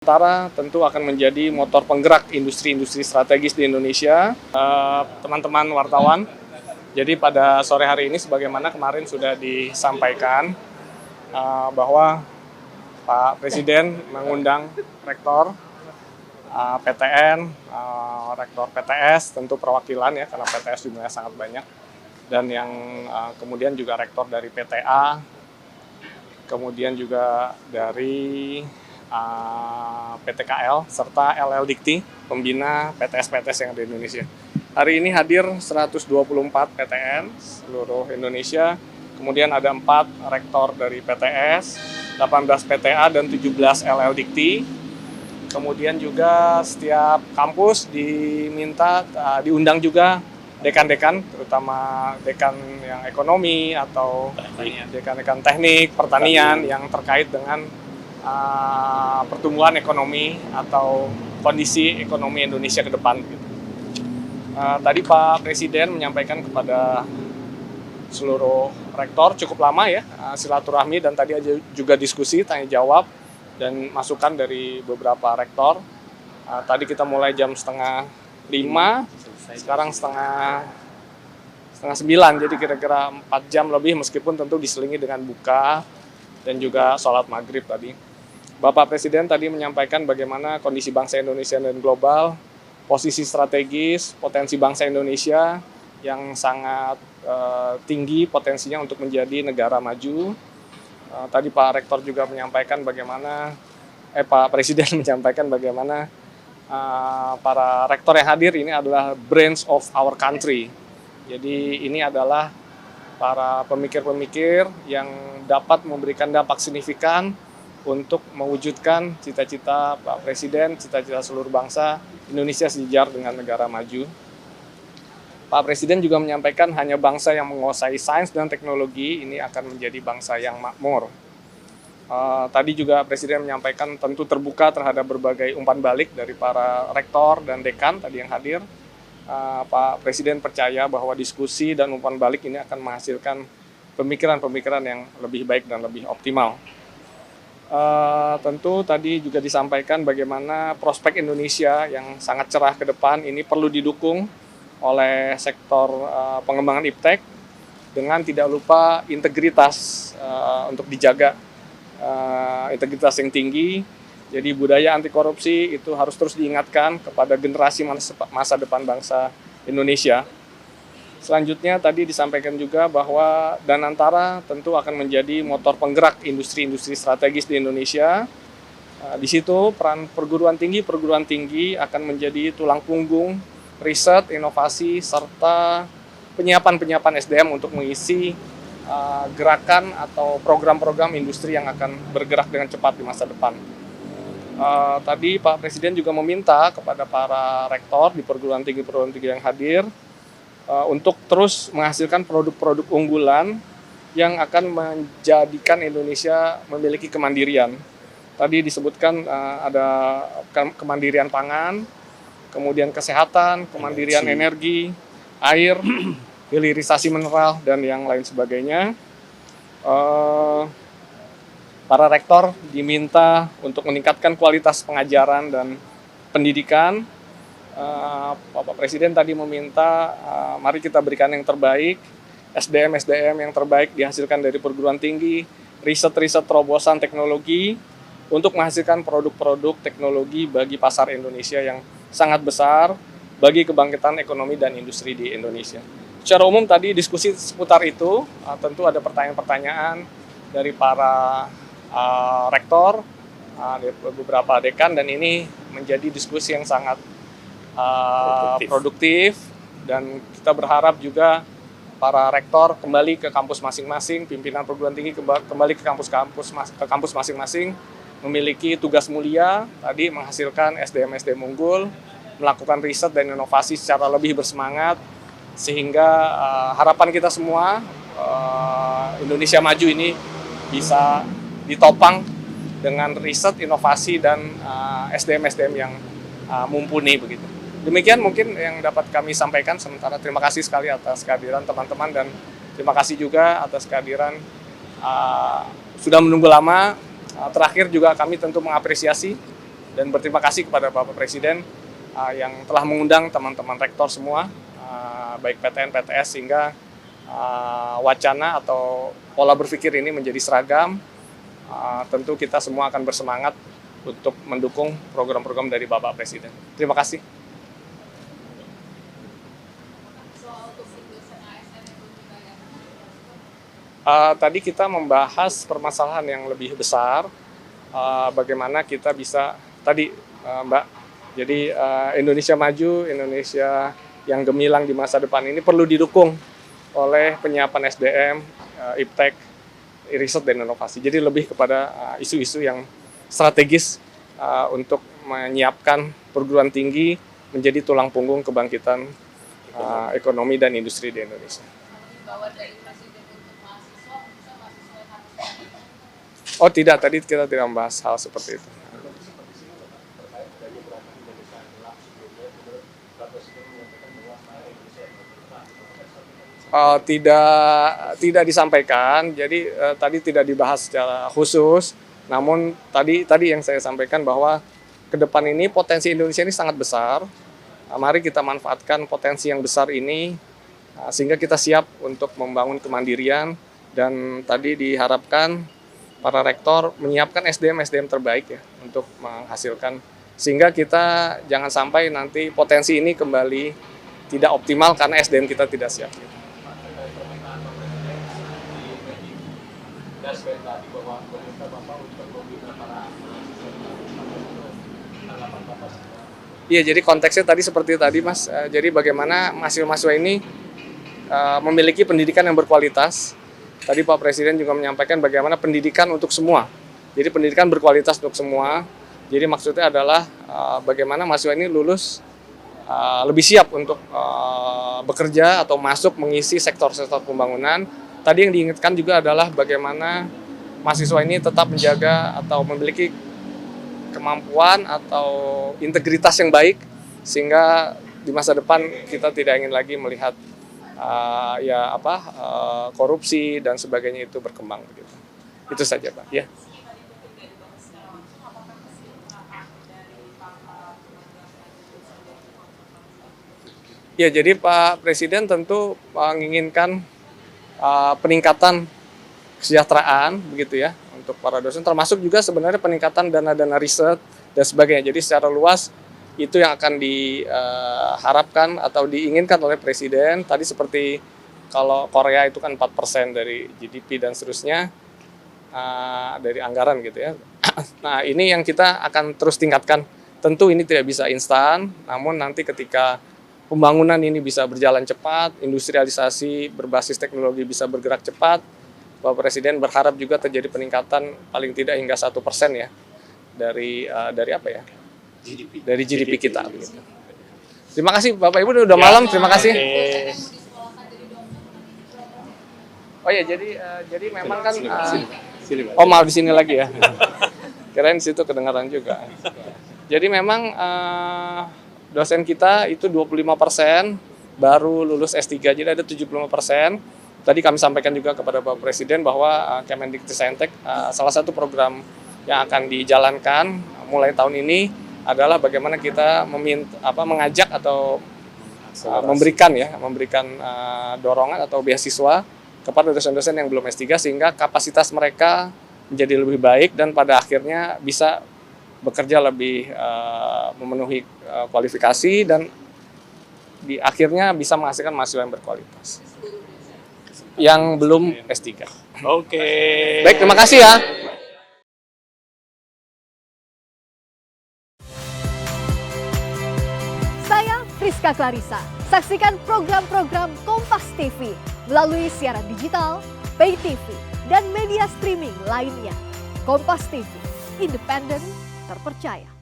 Nusantara tentu akan menjadi motor penggerak industri-industri strategis di Indonesia. Teman-teman wartawan, jadi pada sore hari ini sebagaimana kemarin sudah disampaikan bahwa Pak Presiden mengundang rektor PTN, rektor PTS, tentu perwakilan ya karena PTS jumlahnya sangat banyak, dan yang kemudian juga rektor dari PTA, kemudian juga dari PTKL, serta LL Dikti, pembina PTS-PTS yang ada di Indonesia. Hari ini hadir 124 PTN seluruh Indonesia, kemudian ada 4 rektor dari PTS, 18 PTA, dan 17 LL Dikti. Kemudian juga setiap kampus diundang juga dekan-dekan, terutama dekan yang ekonomi atau dekan-dekan teknik, pertanian yang terkait dengan pertumbuhan ekonomi atau kondisi ekonomi Indonesia ke depan. Tadi Pak Presiden menyampaikan kepada seluruh rektor cukup lama ya silaturahmi, dan tadi juga diskusi, tanya jawab, dan masukan dari beberapa rektor. Tadi kita mulai jam 4:30, sekarang setengah 9, jadi kira-kira 4 jam lebih, meskipun tentu diselingi dengan buka dan juga sholat maghrib tadi. Bapak Presiden tadi menyampaikan bagaimana kondisi bangsa Indonesia dan global, posisi strategis, potensi bangsa Indonesia yang sangat tinggi potensinya untuk menjadi negara maju. Tadi Pak Rektor juga menyampaikan bagaimana, Pak Presiden menyampaikan bagaimana para rektor yang hadir ini adalah brains of our country. Jadi ini adalah para pemikir-pemikir yang dapat memberikan dampak signifikan untuk mewujudkan cita-cita Pak Presiden, cita-cita seluruh bangsa Indonesia sejajar dengan negara maju. Pak Presiden juga menyampaikan hanya bangsa yang menguasai sains dan teknologi ini akan menjadi bangsa yang makmur. Tadi juga Presiden menyampaikan tentu terbuka terhadap berbagai umpan balik dari para rektor dan dekan tadi yang hadir. Pak Presiden percaya bahwa diskusi dan umpan balik ini akan menghasilkan pemikiran-pemikiran yang lebih baik dan lebih optimal. Tentu tadi juga disampaikan bagaimana prospek Indonesia yang sangat cerah ke depan ini perlu didukung oleh sektor pengembangan iptek dengan tidak lupa integritas untuk dijaga, integritas yang tinggi. Jadi budaya anti korupsi itu harus terus diingatkan kepada generasi masa depan bangsa Indonesia. Selanjutnya tadi disampaikan juga bahwa Danantara tentu akan menjadi motor penggerak industri-industri strategis di Indonesia. Di situ peran perguruan tinggi akan menjadi tulang punggung riset, inovasi, serta penyiapan SDM untuk mengisi gerakan atau program-program industri yang akan bergerak dengan cepat di masa depan. Tadi Pak Presiden juga meminta kepada para rektor di perguruan tinggi yang hadir untuk terus menghasilkan produk-produk unggulan yang akan menjadikan Indonesia memiliki kemandirian. Tadi disebutkan ada kemandirian pangan, kemudian kesehatan, kemandirian energi, air, hilirisasi mineral, dan yang lain sebagainya. Para rektor diminta untuk meningkatkan kualitas pengajaran dan pendidikan. Bapak Presiden tadi meminta mari kita berikan yang terbaik, SDM yang terbaik dihasilkan dari perguruan tinggi, riset terobosan teknologi untuk menghasilkan produk-produk teknologi bagi pasar Indonesia yang sangat besar bagi kebangkitan ekonomi dan industri di Indonesia. Secara umum tadi diskusi seputar itu, tentu ada pertanyaan-pertanyaan dari para rektor, dari beberapa dekan, dan ini menjadi diskusi yang sangat produktif, dan kita berharap juga para rektor kembali ke kampus masing-masing, pimpinan perguruan tinggi kembali ke kampus masing-masing, memiliki tugas mulia tadi menghasilkan SDM unggul, melakukan riset dan inovasi secara lebih bersemangat, sehingga harapan kita semua Indonesia maju ini bisa ditopang dengan riset, inovasi, dan SDM yang mumpuni begitu. Demikian mungkin yang dapat kami sampaikan sementara. Terima kasih sekali atas kehadiran teman-teman, dan terima kasih juga atas kehadiran sudah menunggu lama. Terakhir juga kami tentu mengapresiasi Dan berterima kasih kepada Bapak Presiden yang telah mengundang teman-teman rektor semua, baik PTN, PTS, sehingga wacana atau pola berpikir ini menjadi seragam. Tentu kita semua akan bersemangat untuk mendukung program-program dari Bapak Presiden. Terima kasih. Tadi kita membahas permasalahan yang lebih besar, bagaimana kita bisa, tadi Mbak, jadi Indonesia maju, Indonesia yang gemilang di masa depan ini perlu didukung oleh penyiapan SDM, iptek, riset dan inovasi. Jadi lebih kepada isu-isu yang strategis untuk menyiapkan perguruan tinggi menjadi tulang punggung kebangkitan ekonomi dan industri di Indonesia. Oh tidak, tadi kita tidak membahas hal seperti itu. Tidak disampaikan, jadi tadi tidak dibahas secara khusus. Namun tadi yang saya sampaikan bahwa ke depan ini potensi Indonesia ini sangat besar. Mari kita manfaatkan potensi yang besar ini sehingga kita siap untuk membangun kemandirian, dan tadi diharapkan para rektor menyiapkan SDM terbaik ya untuk menghasilkan, sehingga kita jangan sampai nanti potensi ini kembali tidak optimal karena SDM kita tidak siap. Iya, jadi konteksnya tadi seperti tadi Mas, jadi bagaimana mahasiswa-mahasiswa ini memiliki pendidikan yang berkualitas. Tadi Pak Presiden juga menyampaikan bagaimana pendidikan untuk semua. Jadi pendidikan berkualitas untuk semua. Jadi maksudnya adalah bagaimana mahasiswa ini lulus lebih siap untuk bekerja atau masuk mengisi sektor-sektor pembangunan. Tadi yang diingatkan juga adalah bagaimana mahasiswa ini tetap menjaga atau memiliki kemampuan atau integritas yang baik, sehingga di masa depan kita tidak ingin lagi melihat korupsi dan sebagainya itu berkembang begitu. Itu saja Pak. Ya. Ya, jadi Pak Presiden tentu menginginkan peningkatan kesejahteraan begitu ya untuk para dosen, termasuk juga sebenarnya peningkatan dana-dana riset dan sebagainya. Jadi secara luas itu yang akan diharapkan atau diinginkan oleh Presiden. Tadi seperti kalau Korea itu kan 4% dari GDP dan seterusnya dari anggaran gitu ya. Nah ini yang kita akan terus tingkatkan. Tentu ini tidak bisa instan, namun nanti ketika pembangunan ini bisa berjalan cepat, industrialisasi berbasis teknologi bisa bergerak cepat, Bapak Presiden berharap juga terjadi peningkatan paling tidak hingga 1% ya dari apa ya? GDP. Dari GDP kita. Gitu. Terima kasih Bapak Ibu, udah malam. Terima kasih. Oh ya, jadi memang kan. Oh maaf, di sini lagi ya. Kirain di situ kedengaran juga. Jadi memang dosen kita itu 25% baru lulus S3, jadi ada 75%. Tadi kami sampaikan juga kepada Bapak Presiden bahwa Kemendikbudristek salah satu program yang akan dijalankan mulai tahun ini adalah bagaimana kita mengajak atau memberikan dorongan atau beasiswa kepada dosen-dosen yang belum S3 sehingga kapasitas mereka menjadi lebih baik dan pada akhirnya bisa bekerja lebih memenuhi kualifikasi dan di akhirnya bisa menghasilkan mahasiswa yang berkualitas yang belum S3. Oke. Baik, terima kasih ya. Saya Friska Clarissa. Saksikan program-program Kompas TV melalui siaran digital, pay TV, dan media streaming lainnya. Kompas TV, independen, terpercaya.